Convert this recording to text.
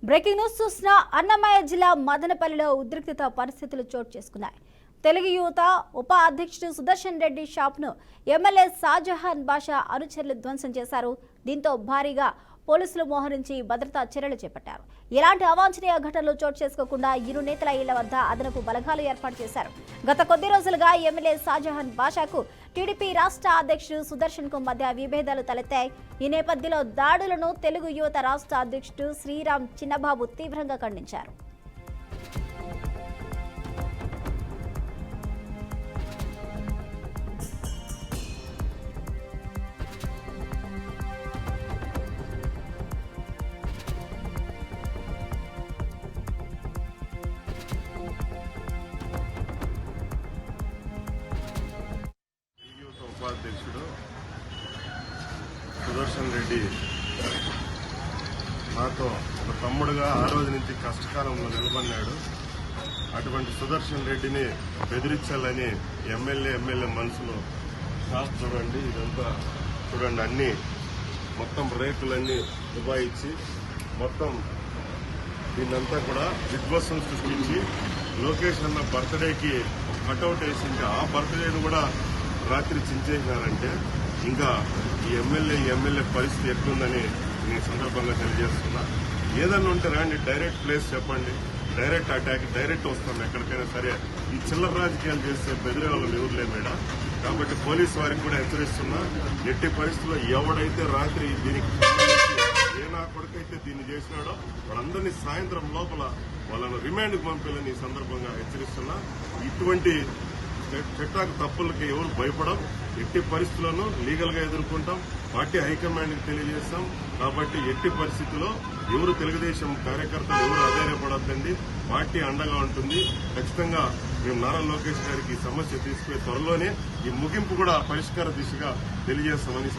Breaking news చూసిన అన్నమయ్య జిల్లా మదనపల్లిలో ఉద్రిక్తత పరిస్థితులు చోటు చేసుకున్నాయి. తెలుగు యువత ఉప అధ్యక్షుడు సుదర్శన్ రెడ్డి షాప్ను ఎమ్మెల్యే షాజహాన్ బాషా అనుచరులు ధ్వంసం చేశారు. దీంతో భారీగా పోలీసులు మోహరించి భద్రతా చర్యలు చేపట్టారు. ఎలాంటి అవాంఛనీయ ఘటనలు చోటు చేసుకోకుండా ఇరు నేతల ఇళ్ల వద్ద అదనపు బలగాలు ఏర్పాటు చేశారు. గత కొద్ది రోజులుగా ఎమ్మెల్యే షాజహాన్ బాషాకు టీడీపీ రాష్ట్ర అధ్యక్షుడు సుదర్శన్ కు మధ్య విభేదాలు తలెత్తాయి. ఈ నేపథ్యంలో దాడులను తెలుగు యువత రాష్ట్ర అధ్యక్షుడు శ్రీరామ్ చిన్నబాబు తీవ్రంగా ఖండించారు. ఉపాధ్యక్షుడు సుదర్శన్ రెడ్డి నాతో ఒక తమ్ముడుగా ఆ రోజు నుంచి కష్టకాలంలో నిలబడినాడు. అటువంటి సుదర్శన్ రెడ్డిని బెదిరించాలని ఎమ్మెల్యే మనసులో షాప్ చూడండి, ఇదంతా చూడండి, అన్ని మొత్తం రేకులన్నీ దుబాయిచ్చి మొత్తం దీన్నంతా కూడా విధ్వంసం సృష్టించి లోకేష్ అన్న బర్త్డేకి కటౌట్ వేసింటే ఆ బర్త్డేను కూడా రాత్రి చించేసినారంటే ఇంకా ఈ ఎమ్మెల్యే పరిస్థితి ఎట్లుందని నేను సందర్భంగా తెలియజేస్తున్నా. ఏదన్నా ఉంటే రండి, డైరెక్ట్ ప్లేస్ చెప్పండి, డైరెక్ట్ అటాక్, డైరెక్ట్ వస్తాం ఎక్కడికైనా సరే. ఈ చిల్లర రాజకీయాలు చేస్తే బెదిరే వాళ్ళు ఎవరులే మేడ. కాబట్టి పోలీసు వారికి కూడా హెచ్చరిస్తున్నా, ఎట్టి పరిస్థితుల్లో ఎవడైతే రాత్రి దీనికి ఏ నా కొడుకైతే దీన్ని చేసినాడో వాళ్ళందరినీ సాయంత్రం లోపల వాళ్ళను రిమాండ్కు పంపాలని ఈ సందర్భంగా హెచ్చరిస్తున్నా. ఇటువంటి చట్టాకు తప్పులకి ఎవరు భయపడం, ఎట్టి పరిస్థితులను లీగల్ గా ఎదుర్కొంటాం, పార్టీ హైకమాండ్ కి తెలియజేస్తాం. కాబట్టి ఎట్టి పరిస్థితుల్లో ఎవరు తెలుగుదేశం కార్యకర్తలు ఎవరు ఆధారపడద్దండి, పార్టీ అండగా ఉంటుంది. ఖచ్చితంగా మేము నారా లోకేష్ గారికి ఈ సమస్య తీసుకునే త్వరలోనే ఈ ముగింపు కూడా పరిష్కార దిశగా తెలియజేస్తామని